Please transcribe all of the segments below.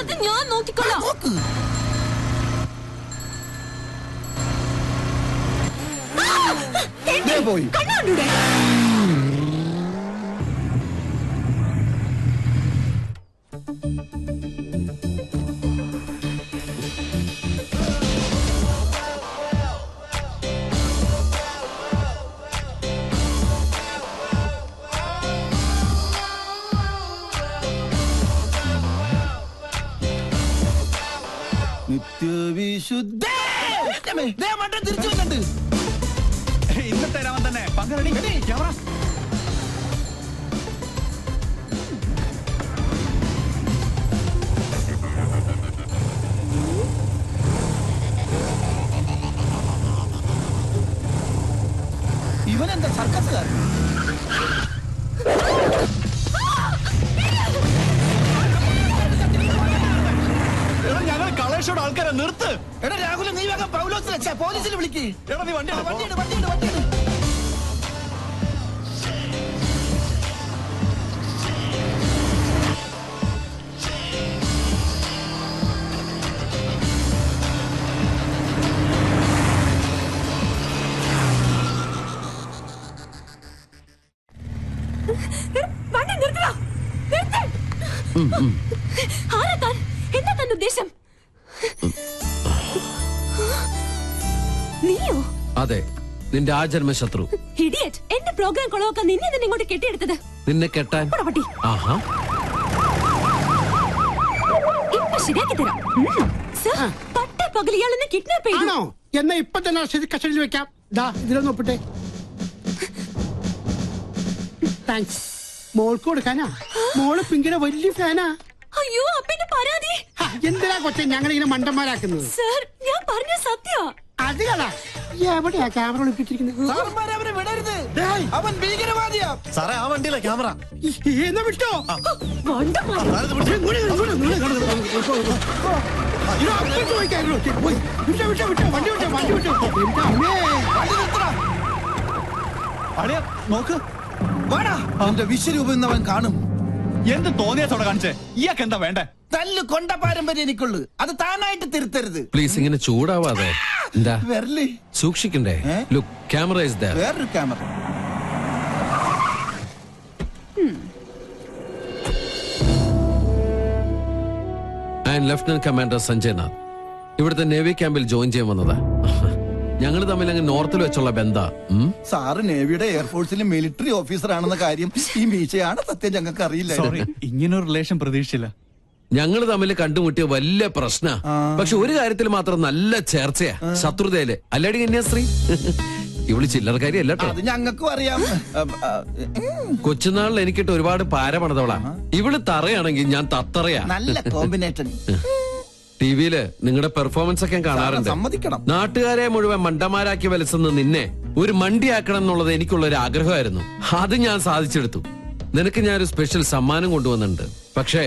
അത് ഞാൻ നോക്കിക്കൊള്ളാം. പോയി കണ്ണാണ്ടൂടെ നിത്യവിശുദ്ധ തിരിച്ചു വന്നിട്ട് ഇന്നത്തെ രാമൻ തന്നെ പങ്കരടി ക്യാമറ. ഇവനെന്താ സർക്കസുകാരൻ? ഞങ്ങൾ കളേഷോട് ആൾക്കാരെ നിർത്ത്. എടാ രാഹുൽ, നീ വേഗം പൗലോസിനെ പോലീസിൽ വിളിക്ക്. എടാ നീ വണ്ടി വണ്ടിയുണ്ട്. വണ്ടി നിർത്തടാ, നിർത്ത്. ആരാ താൻ? എന്താ തന്റെ ഉദ്ദേശം? നീയോ? അതെ, നിന്റെ ആജന്മ ശത്രു. ഇഡിയറ്റ്. എന്റെ പ്രോഗ്രാം കൊളവാക്കാൻ നിന്നെ തന്നെ ഇങ്ങോട്ട് കെട്ടിയെടുത്തത്. നിന്നെ കെട്ടാൻ? പട്ടി. ആഹാ, ഇപ്പൊ ശരിയാക്കി തരാം. സർ, പട്ടേ പകൽ ഇയാളെന്നെ കിഡ്നാപ്പ് ചെയ്തു. എന്നാ ഇപ്പൊ തന്നെ കസ്റ്റഡിയിൽ വെക്കാം. ഇതിലൊന്ന് ഒപ്പിട്ടെ. താങ്ക്സ്. മോൾക്ക് കൊടുക്കാനാ? മോള് പിങ്കിയുടെ വലിയ ഫാനാ. അയ്യോ, അപ്പന്റെ പരാതി. എന്തിനാ കൊച്ചെ ഞങ്ങളിങ്ങനെ മണ്ടന്മാരാക്കുന്നത്? സർ, ഞാൻ പറഞ്ഞ സത്യ. അത് കളാ. എവിടെയാ ക്യാമറ ഒളിപ്പിച്ചിരിക്കുന്നത്? അവനെ വിടരുത്, അവൻ ഭീകരവാദിയാ. സാറേ, ആ വണ്ടിയിലെ ക്യാമറ. എന്നാ വിട്ടോ. അളിയ നോക്ക്. വാടാ, അവന്റെ വിശ്വരൂപം ഇന്ന് അവൻ കാണും. എന്ത് തോന്നിയാത്തോടെ കാണിച്ചേ? ഇയാൾക്ക് എന്താ വേണ്ടേ? തല്ല് കൊണ്ട പാരമ്പര്യം എനിക്കുള്ളു, അത് താനായിട്ട് തിരുത്തരുത്. പ്ലീസ് ഇങ്ങനെ ചൂടാവാതെ. എന്താ വെരലി സൂക്ഷിക്കണ്ടേ? Look, camera is there. വേറൊരു camera. And lieutenant commander Sanjay Nath ഇവിടുത്തെ നേവി ക്യാമ്പിൽ ജോയിൻ ചെയ്യാൻ വന്നതാ. ഞങ്ങൾ തമ്മിൽ അങ്ങ് നോർത്തിൽ വെച്ചുള്ള ബന്ധാ. സാറ് നേവിയുടെ എയർഫോഴ്സിലെ മിലിറ്ററി ഓഫീസർ ആണെന്ന കാര്യം ഈ മീശയാണ് സത്യം ഞങ്ങൾക്ക് അറിയില്ല. സോറി, ഇങ്ങനൊരു റിലേഷൻ പ്രതീക്ഷിച്ചില്ല. ഞങ്ങൾ തമ്മിൽ കണ്ടുമുട്ടിയ വലിയ പ്രശ്ന. പക്ഷെ ഒരു കാര്യത്തിൽ മാത്രം നല്ല ചേർച്ചയാ, ശത്രുതയില്. അല്ലടി കന്യാസ്ത്രീ, ഇവള് ചില്ലറക്കാരി അല്ല കേട്ടോ. അത് ഞങ്ങൾക്കും അറിയാം. കൊച്ചുനാളിൽ എനിക്കിട്ട് ഒരുപാട് പാര പണിതവളാ. ഇവള് തറയാണെങ്കിൽ ഞാൻ തത്തറയാ. നല്ല കോമ്പിനേഷൻ. ടിവിയില് നിങ്ങളുടെ പെർഫോമൻസ് ഒക്കെ കാണാറുണ്ട്. സമ്മതിക്കണം. നാട്ടുകാരെ മുഴുവൻ മണ്ടന്മാരാക്കി വലസുന്ന നിന്നെ ഒരു മണ്ടിയാക്കണം എന്നുള്ളത് എനിക്കുള്ള ഒരു ആഗ്രഹമായിരുന്നു. അത് ഞാൻ സാധിച്ചെടുത്തു. നിനക്ക് ഞാനൊരു സ്പെഷ്യൽ സമ്മാനം കൊണ്ടുവന്നിട്ടുണ്ട്. പക്ഷേ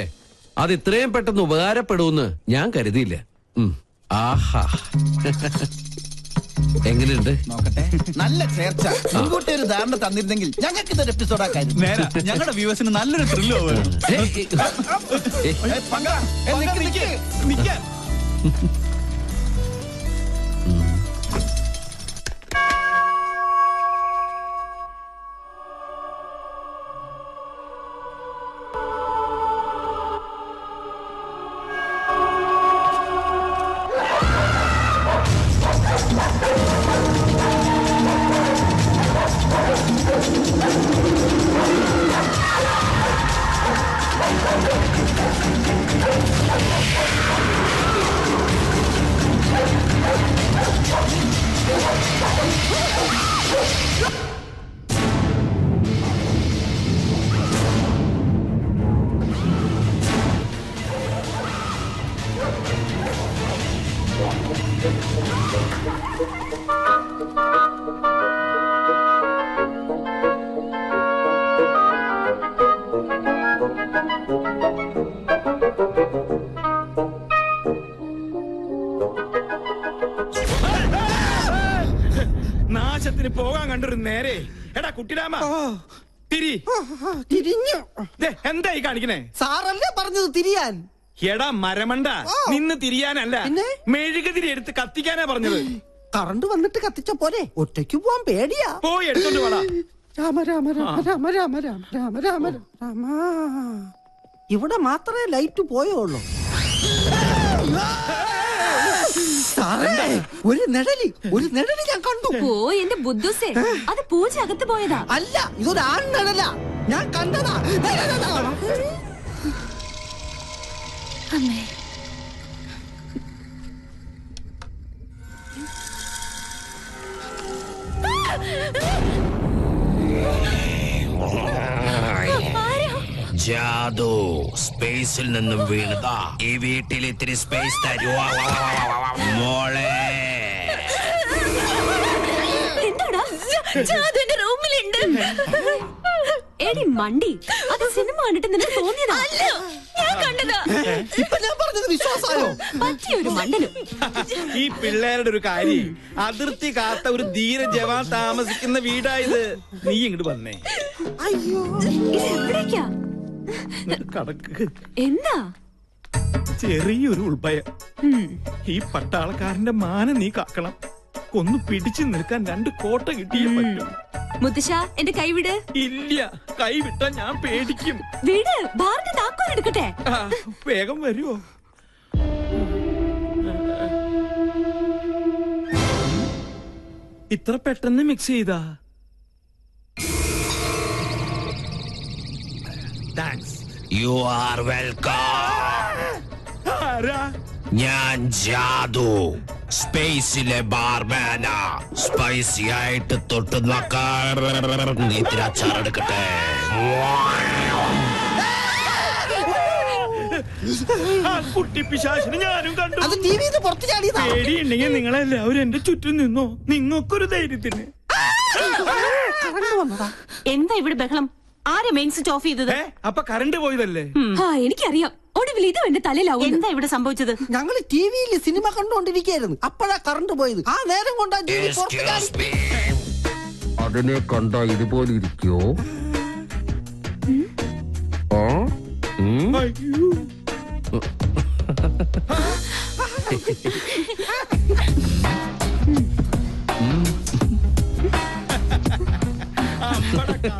അത് ഇത്രയും പെട്ടെന്ന് ഉപകാരപ്പെടുമെന്ന് ഞാൻ കരുതിയില്ല. ആഹാ, എങ്ങനെയുണ്ട്? നോക്കട്ടെ. നല്ല ചേർച്ച. മുൻകൂട്ടി ഒരു ധാരണ തന്നിരുന്നെങ്കിൽ ഞങ്ങൾക്ക് ഇതൊരു എപ്പിസോഡാക്കായിരുന്നു. നേരാ, ഞങ്ങളുടെ വ്യൂവേഴ്സിന് നല്ലൊരു ത്രില്ലോ. നാശത്തിന് പോകാൻ കണ്ടൊരു നേരെ. എടാ കുട്ടിരാമ, തിരിഞ്ഞു. എന്തായി കാണിക്കണേ? സാറല്ലേ പറഞ്ഞത് തിരിയാൻ? എടാ മരമണ്ട, നിന്ന് തിരിയാനല്ല, പിന്നെ? മെഴുകുതിരി എടുത്ത് കത്തിക്കാനാ പറഞ്ഞത്. കറണ്ട് വന്നിട്ട് കത്തിച്ച പോലെ ഒറ്റയ്ക്ക് പോവാൻ പേടിയാ. പോയി എടുത്തോണ്ട് വാടാ. രാമ രാമ രാമ രാമ രാമ രാമ രാമ രാമ രാമ. ഇവിടെ മാത്രമേ ലൈറ്റ് പോയുള്ളൂ. സാറേ, ഒരു നിഴലി ഞാൻ കണ്ടു. ഓ എന്റെ ബുദ്ധുസേ, അത് പൂജ അകത്ത് പോയതാ. അല്ല, ഇതൊരു ആൺ നിഴല. ഞാൻ കണ്ടതാ. അമ്മേ, ജാദു സ്പേസിൽ നിന്നും വീണതാ. ഈ വീട്ടിൽ ഇത്തിരി സ്പേസ് തരുവാ മോളെ. എന്താടാ? ജാദു എന്റെ റൂമിലുണ്ട്. എടി മണ്ടി, അത് സിനിമ കണ്ടിട്ട് നിനക്ക് തോന്നിയതാ? അല്ല, ഞാൻ കണ്ടതാ. ഇപ്പൊ ഞാൻ പറഞ്ഞത് വിശ്വാസമായോ? പറ്റിയൊരു മണ്ടനും. ഈ പിള്ളേരുടെ ഒരു കാര്യം, അതിർത്തി കാത്ത ഒരു ധീര ജവാൻ താമസിക്കുന്ന വീടായത്. നീ ഇങ്ങോട്ട് വന്നേ. അയ്യോ, ഇത് എവിടേക്കാ? കടക്ക്. എന്താ? ചെറിയൊരു ഉൾഭയം. ഈ പട്ടാളക്കാരന്റെ മാനം നീ കാക്കണം. ഒന്ന് പിടിച്ചു നിൽക്കാൻ 2 കോട്ട കിട്ടിയേ പറ്റും. മുത്തശ്ശ, എന്റെ കൈവിട്. ഇല്ല, കൈവിട്ട ഞാൻ പേടിക്കും. വീട് ബാറിന്റെ താക്കോൽ എടുക്കട്ടെ. ആ, വേഗം വരുവോ? ഇത്ര പെട്ടെന്ന് മിക്സ് ചെയ്താ? താങ്ക്സ്. You are welcome. ആരാ? ഞാൻ ജാദു, സ്പേസിലെ ബാർമാന. സ്പൈസി ആയിട്ട് തൊട്ട് നോക്കാൻ ഇത്തിരി അച്ചാറെടുക്കട്ടെ. ആ കുട്ടി പിശാചിനെ ഞാനും കണ്ടു. അത് ടിവിന്ന് പുറത്ത് ചാടിയതാ. പേടിയുണ്ടെങ്കിൽ നിങ്ങളെല്ലാവരും എന്റെ ചുറ്റും നിന്നോ. നിങ്ങൾക്കൊരു ധൈര്യത്തിന്. കറണ്ട് വന്നതാ. എന്താ ഇവിടെ ബഹളം? ആരെ മെയിൻ സ്വിച്ച് ഓഫ് ചെയ്തത്? അപ്പൊ കറണ്ട് പോയതല്ലേ? ആ, എനിക്കറിയാം. ഒടുവിൽ ഇത് എന്റെ തലയിലാവും. എന്താ ഇവിടെ സംഭവിച്ചത്? ഞങ്ങള് ടിവിയിൽ സിനിമ കണ്ടുകൊണ്ടിരിക്കുകയായിരുന്നു. അപ്പോഴാ കറണ്ട് പോയത്. ആ നേരം കൊണ്ടാ ടിവി പുറത്ത് ചാടി. Excuse me. അതിനെ കണ്ട ഇതുപോലെ ഇരിക്കോ? അയ്യോ.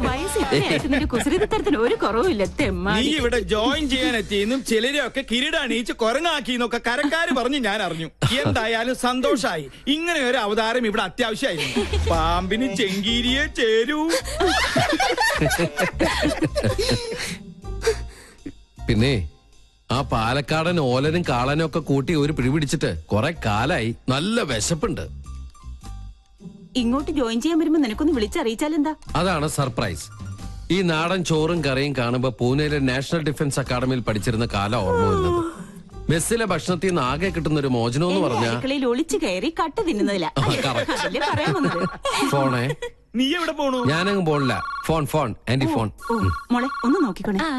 വയസ്സ് ഇത്രയായിട്ട് നിന്റെ കുസൃതിത്തരത്തിന് ഒരു കുറവുമില്ല. നീ തെമ്മാടി. ഇവിടെ ജോയിൻ ചെയ്യാൻ എത്തിയെന്നും ചിലരെയൊക്കെ കിരീടണിയിച്ച് കൊരങ്ങാക്കിന്നൊക്കെ കരക്കാര് പറഞ്ഞ് ഞാൻ അറിഞ്ഞു. എന്തായാലും സന്തോഷായി. ഇങ്ങനെ ഒരു അവതാരം ഇവിടെ അത്യാവശ്യമായിരുന്നു. പാമ്പിന് ചെങ്കീരിയെ ചേരൂ. പിന്നെ ആ പാലക്കാടൻ ഓലനും കാളനും ഒക്കെ കൂട്ടി ഒരു പിടിപിടിച്ചിട്ട് കുറെ കാലായി. നല്ല വിശപ്പുണ്ട്. ഇങ്ങോട്ട് ജോയിൻ ചെയ്യാൻ വരുമ്പോ നിനക്കൊന്ന് വിളിച്ചറിയിച്ചാലെന്താ? അതാണ് സർപ്രൈസ്. ഈ നാടൻ ചോറും കറിയും കാണുമ്പോ പൂനെയിലെ നാഷണൽ ഡിഫൻസ് അക്കാദമിയിൽ പഠിച്ചിരുന്ന കാലം ഓർമ്മ വരുന്നത്. മെസ്സിലെ ഭക്ഷണത്തിൽ നിന്ന് ആകെ കിട്ടുന്ന ഒരു മോചനം എന്ന് പറഞ്ഞാൽ അടുക്കളയിൽ ഒളിച്ചു കയറി കട്ട് തിന്നുന്നതില്ല. അതല്ലേ പറയാൻ വന്നത്? ഫോണേ. നീ എവിടെ പോണു? ഞാനങ്ങ് പോണില്ല. Phone anti phone. ഓ, മോളെ ഒന്ന് നോക്കിക്കോണേ. ആ,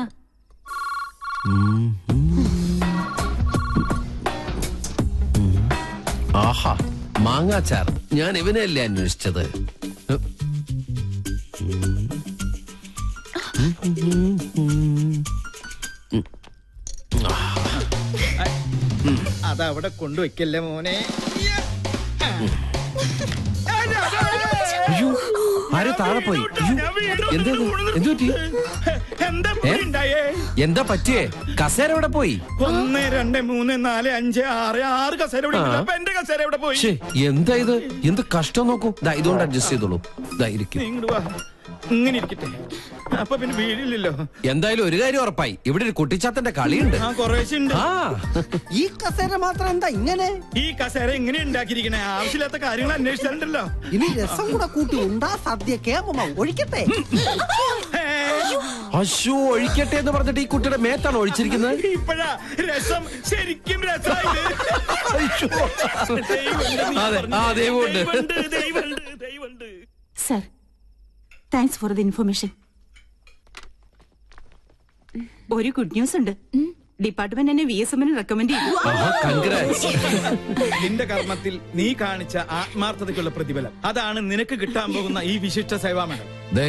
ആഹാ, മാങ്ങാച്ചാർ. ഞാൻ ഇവനെയല്ലേ അന്വേഷിച്ചത്. അതവിടെ കൊണ്ടുവയ്ക്കല്ലേ മോനെ. അയ്യോ, ആരോ താഴെ പോയി. എന്താ എന്തുപറ്റി? എന്താ ഉണ്ടായേ? എന്താ പറ്റിയേ? കസേര എവിടെ പോയി? 1 2 3 4 5 6 കസേര ഇവിടെ ഉണ്ട്. അപ്പൊ എന്റെ കസേര എവിടെ പോയി? ശ്ശേ, എന്താ ഇത്? എന്ത് കഷ്ടം നോക്കൂ. ദാ ഇതുകൊണ്ട് അഡ്ജസ്റ്റ് ചെയ്തോളൂ. ദാ ഇരിക്കും. നീ ഇങ്ങോട്ട് വാ. ഇങ്ങനെ ഇരിക്കട്ടെ. അപ്പൊ പിന്നെ വീടില്ലല്ലോ. എന്തായാലും ഒരു കാര്യം ഉറപ്പായി. ഇവിടെ ഒരു കുട്ടിച്ചാത്തന്റെ കളിയുണ്ട്. ആ, കുറേശ്ശെ ഉണ്ട്. ആ, ഈ കസേര മാത്രം എന്താ ഇങ്ങനെ? ഈ കസേര എങ്ങനെ ഉണ്ടാക്കിയിരിക്കണേ? ആവശ്യമില്ലാത്ത കാര്യങ്ങൾ അന്വേഷിച്ചിട്ടുണ്ടല്ലോ. ഇനി രസം കൂടെ കൂട്ടി ഉണ്ടാ സദ്യ കേമമാവും. ഒഴിക്കട്ടെ. അശോ, ഒഴിക്കട്ടെ എന്ന് പറഞ്ഞിട്ട് ഈ കുട്ടിയുടെ മേത്താണ് ഒഴിച്ചിരിക്കുന്നത്. ഇപ്പഴാ രസം ശരിക്കും രസമായത്. അതെ, ആ, ദൈവമുണ്ട്. ദൈവമുണ്ട്. Sir, thanks for the information. ഒരു ഗുഡ് ന്യൂസ് ഉണ്ട്. ഡിപ്പാർട്ട്മെന്റ് എന്നെ VSM റെക്കമെൻഡ് ചെയ്തു. കൺഗ്രാറ്റ്സ്. നിന്റെ കർമ്മത്തിൽ നീ കാണിച്ച ആത്മാർത്ഥതയ്ക്കുള്ള പ്രതിഫലം അതാണ് നിനക്ക് കിട്ടാൻ പോകുന്ന ഈ വിശിഷ്ട സേവാ മെഡൽ. ദേ,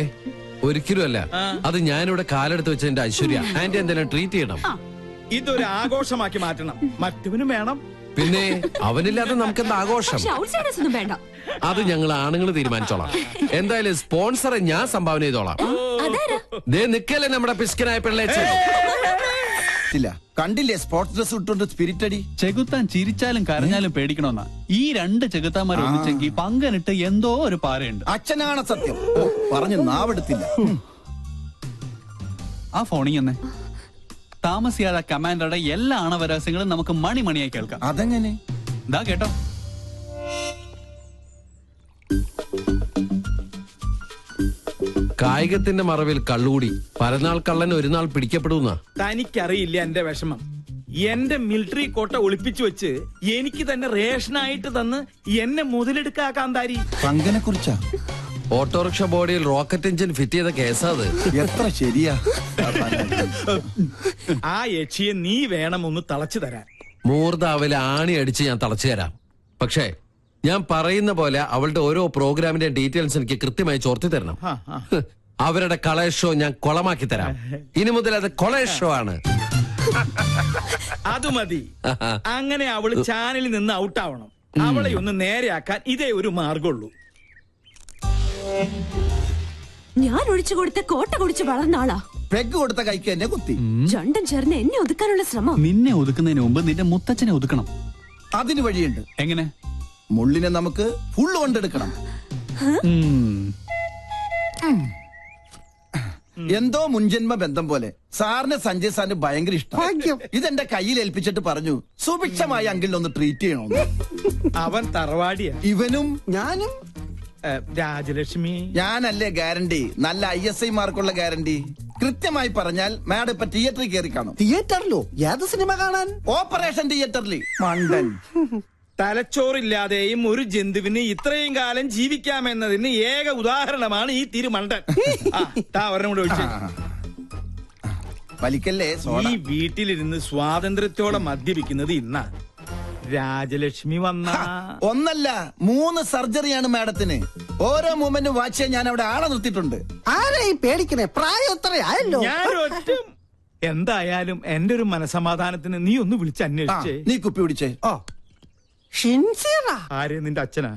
ഒരിക്കലും അല്ല. അത് ഞാനിവിടെ കാലെടുത്ത് വെച്ചതിന്റെ ഐശ്വര്യ. ആന്റി എന്തെങ്കിലും ട്രീറ്റ് ചെയ്യണം. ഇതൊരു ആഘോഷമാക്കി മാറ്റണം. മറ്റവനും വേണം. പിന്നെ അവനില്ലാതെ നമുക്കെന്താ ആഘോഷം? പക്ഷെ ഔട്ട്സൈഡേഴ്സ് ഒന്നും വേണ്ട. അത് ഞങ്ങൾ ആണുങ്ങൾ തീരുമാനിച്ചോളാം. എന്തായാലും സ്പോൺസറെ ഞാൻ സംഭാവന ചെയ്തോളാം. അതാരാ? ദേ നിക്കല്ലേ നമ്മുടെ പിസ്കനായ പിള്ളേച്ചൻ. ഇല്ല കണ്ടില്ലേ സ്പോർട്സ് ഡ്രസ് ഇട്ടുകൊണ്ട് സ്പിരിറ്റ് അടി. ചെകുത്താൻ ചിരിച്ചാലും കരഞ്ഞാലും പേടിക്കണമെന്നാ. ഈ രണ്ട് ചെകുത്താന്മാർ ഒന്നിച്ചെങ്കിൽ പങ്കനിട്ട് എന്തോ ഒരു പാരയുണ്ട്. അച്ഛനാണ് സത്യം. ഓ പറഞ്ഞു നാവെടുത്തില്ല. ആ ഫോണിങ് തന്നെ താമസിയാതെ കമാൻഡറുടെ എല്ലാ ആണവരഹസ്യങ്ങളും നമുക്ക് മണിമണിയായി കേൾക്കാം. അതെങ്ങനെ? ഇതാ കേട്ടോ. കായികത്തിന്റെ മറവിൽ കള്ളുകൂടി പരനാൾ കള്ളൻ ഒരു നാൾ പിടിക്കപ്പെടുന്ന. തനിക്കറിയില്ല എന്റെ വിഷമം. എന്റെ മിലിറ്ററി കോട്ട ഒളിപ്പിച്ചു വെച്ച് എനിക്ക് തന്നെ റേഷനായിട്ട് തന്ന് എന്നെ മുതലെടുക്കാ കാന്താരി. പങ്കനെ കുറിച്ചാ? ഓട്ടോറിക്ഷ ബോഡിയിൽ റോക്കറ്റ് എഞ്ചിൻ ഫിറ്റ് ചെയ്ത കേസാ അത്. എത്ര ശരിയാ. ആ യക്ഷിയെ നീ വേണം ഒന്ന് തളച്ചു തരാൻ. മൂർദാവിലെ ആണി അടിച്ച് ഞാൻ തളച്ചു തരാം. പക്ഷേ ഞാൻ പറയുന്ന പോലെ അവളുടെ ഓരോ പ്രോഗ്രാമിന്റെ ഡീറ്റെയിൽസ് എനിക്ക് കൃത്യമായി ചോർത്തി തരണം. അവരുടെ കളേഷ് ഷോ ഞാൻ കൊളമാക്കി തരാം. ഇനി മുതൽ അത് കൊളേഷ് ഷോ ആണ്. അത് മതി. അങ്ങനെ അവള് ചാനലിൽ നിന്ന് ഔട്ടാവണം. അവളെ ഒന്ന് നേരെയാക്കാൻ ഇതേ ഒരു മാർഗമുള്ളൂ. ഞാൻ ഒഴിച്ചു കൊടുത്ത കോട്ട കുടിച്ച് വളർന്ന ആളാ. പെഗ് കൊടുത്ത കൈക്ക് എന്നെ കുത്തി. രണ്ടും ചേർന്ന് എന്നെ ഒതുക്കാനുള്ള ശ്രമം. നിന്നെ ഒതുക്കുന്നതിന് മുമ്പ് നിന്റെ മുത്തച്ഛനെ ഒതുക്കണം. അതിന് വഴിയുണ്ട്. എങ്ങനെ? മുള്ളിനെ നമുക്ക് ഫുള്ള് കൊണ്ടെടുക്കണം. എന്തോ മുൻജന്മ ബന്ധം പോലെ സാറിന് സഞ്ജയ് സാറിന് ഭയങ്കര ഇഷ്ടം. ഇതെന്റെ കയ്യിൽ ഏൽപ്പിച്ചിട്ട് പറഞ്ഞു സുഭിക്ഷമായി അങ്കിളിനൊന്ന് ട്രീറ്റ് ചെയ്യണമെന്ന്. അവൻ തറവാടിയാ. ഇവനും ഞാനും രാജലക്ഷ്മി. ഞാനല്ലേ ഗ്യാരണ്ടി? നല്ല ISI മാർക്കുള്ള ഗ്യാരണ്ടി. കൃത്യമായി പറഞ്ഞാൽ മാഡം ഇപ്പൊ തിയേറ്ററിൽ കയറി കാണും. തിയേറ്ററിലോ? ഏത് സിനിമ കാണാൻ? ഓപ്പറേഷൻ തിയേറ്ററിൽ. മണ്ടൻ. തലച്ചോറില്ലാതെയും ഒരു ജന്തുവിന് ഇത്രയും കാലം ജീവിക്കാമെന്നതിന് ഏക ഉദാഹരണമാണ് ഈ തിരുമണ്ടൻ. ഒരെണ്ണം കൂടെ ഒഴിച്ചു. വലിക്കല്ലേ. ഈ വീട്ടിലിരുന്ന് സ്വാതന്ത്ര്യത്തോടെ മദ്യപിക്കുന്നത് ഇന്നാ. രാജലക്ഷ്മി വന്ന ഒന്നല്ല 3 സർജറിയാണ് മാഡത്തിന്. ഓരോ മൂമെന്റും വാച്ച് ചെയ്യാൻ ഞാൻ അവിടെ ആളെ നിർത്തിയിട്ടുണ്ട്. ആരെയും പേടിക്കണേ, പ്രായം എത്രയായല്ലോ. ഞാനൊറ്റ എന്തായാലും എന്റെ ഒരു മനസമാധാനത്തിന് നീ ഒന്ന് വിളിച്ച് അന്വേഷിച്ചേ. നീ കുപ്പി പിടിച്ചേ. ഓ ഷിൻസിയറാ? ആരെ? നിന്റെ അച്ഛനാ?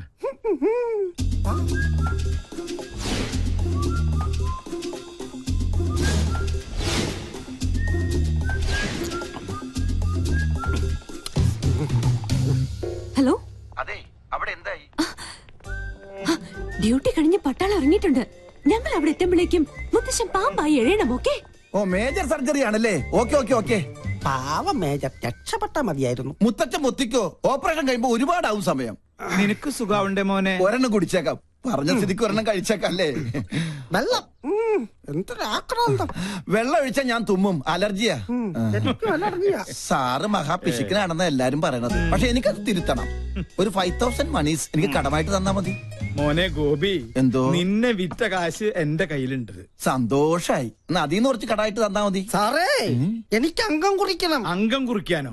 ഹലോ. അതെ, അവിടെ എന്തായി? ഡ്യൂട്ടി കഴിഞ്ഞ് പട്ടാളം ഇറങ്ങിയിട്ടുണ്ട്. ഞങ്ങൾ അവിടെ എത്തുമ്പോഴേക്കും മുത്തശ്ശൻ പാമ്പായി എഴയണം. ഓക്കെ? ഓ മേജർ സർജറി ആണല്ലേ. Okay okay okay. പാവം മേജർ, രക്ഷപ്പെട്ടാ മതിയായിരുന്നു. മുത്തച്ഛൻ മുത്തിക്കോ. ഓപ്പറേഷൻ കഴിയുമ്പോ ഒരുപാടാവും സമയം. നിനക്ക് സുഖാവുണ്ടേ മോനെ? ഒരെണ്ണം കുടിച്ചേക്കാം. പറഞ്ഞ സ്ഥിതിക്ക് ഒരെണ്ണം കഴിച്ചേക്കാം അല്ലേ? വെള്ളം എന്തൊരാക്രാന്തം. വെള്ളം ഒഴിച്ചാൽ ഞാൻ തുമ്മും. അലർജിയാ. എനിക്കും അലർജിയാ. സാറ് മഹാപിശുക്കനാണെന്ന് എല്ലാരും പറയണത്. പക്ഷെ എനിക്കത് തിരുത്തണം. ഒരു 5000 മണീസ് എനിക്ക് കടമായിട്ട് തന്നാ മതി. മോനെ ഗോപി, എന്തോ? നിന്നെ വിറ്റ കാശ് എന്റെ കയ്യിലുണ്ട്. സന്തോഷായി. എന്നാ അതിന്ന് കുറച്ച് കടമായിട്ട് തന്നാ മതി. സാറേ, എനിക്ക് അംഗം കുറിക്കണം. അംഗം കുറിക്കാനോ?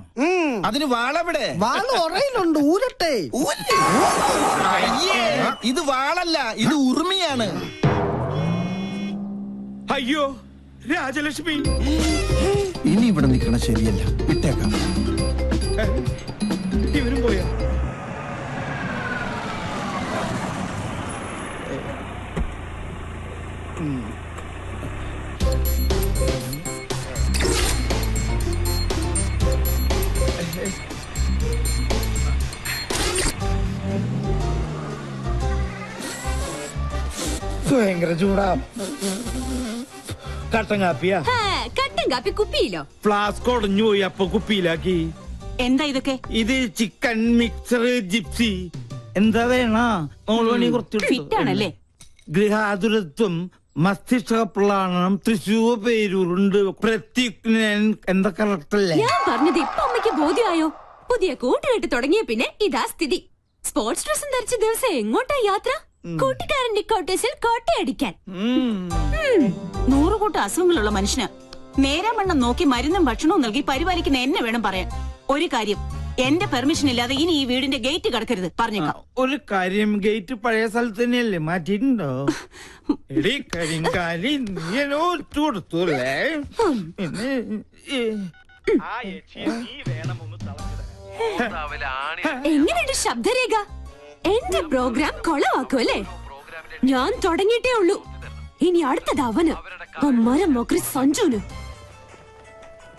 അതിന് വാളെവിടെ? വാള് ഉറയിലുണ്ട്, ഊരട്ടെ. അയ്യേ, ഇത് വാളല്ല, ഇത് ഉറുമിയാണ്. അയ്യോ രാജലക്ഷ്മി, ഇനി ഇവിടെ നിൽക്കണ ശരിയല്ല. വിട്ടേക്കാം. ഇവരും പോയാ? ഭയങ്കര ചൂടാ. കട്ടൻ കാപ്പിയാ? കട്ടൻ കാപ്പി കുപ്പിയിലോ? ഫ്ലാസ്ക് ഉടഞ്ഞു പോയി, അപ്പൊ കുപ്പിയിലാക്കി. എന്താ ഇതൊക്കെ? ഇത് ചിക്കൻ മിക്സർ ജിപ്സി. എന്താ വേണ? ഫിറ്റാണല്ലേ? ഗൃഹാതുരത്വം, മസ്തിഷ്കപ്ലാണം, തൃശൂർ പേരൂരുണ്ട്, പ്രത്യുഗ്നൻ. എന്താ കറക്റ്റല്ലേ? ഞാൻ പറഞ്ഞത് ഇപ്പൊ അമ്മയ്ക്ക് ബോധ്യമായോ? പുതിയ കൂട്ടുകെട്ട് തുടങ്ങിയ പിന്നെ ഇതാ സ്ഥിതി. സ്പോർട്സ് ഡ്രസ്സും ധരിച്ച ദിവസം എങ്ങോട്ടാ യാത്ര? കൂട്ടുകാരന്റെ കോട്ടേഴ്സിൽ കോട്ടയടിക്കാൻ. 100 കൂട്ടം അസുഖങ്ങളുള്ള മനുഷ്യന് നേരാമണ്ണം നോക്കി മരുന്നും ഭക്ഷണവും നൽകി പരിപാലിക്കുന്ന എന്നെ വേണം പറയാൻ. ഒരു കാര്യം, എന്റെ പെർമിഷൻ ഇല്ലാതെ ഇനി ഈ വീടിന്റെ ഗേറ്റ് കടക്കരുത്, പറഞ്ഞേക്കാം. ഒരു കാര്യം, ഗേറ്റ് പഴയ സ്ഥലത്ത് തന്നെയല്ലേ, മാറ്റിയിട്ടുണ്ടോ? എടി കരിങ്കാലി, നീ കൊടുത്തൂല്ലേ? ആ യക്ഷിയെ നീ വേണം ഒന്ന് തളച്ചു തരാൻ. എങ്ങനെയുണ്ട് ശബ്ദരേഖ? എന്റെ പ്രോഗ്രാം കൊളവാക്കും അല്ലേ? ഞാൻ തുടങ്ങിയിട്ടേ ഉള്ളൂ. ഇനി അടുത്തത് അവന്, ആ മരം മൊക്കറി സഞ്ജുന്.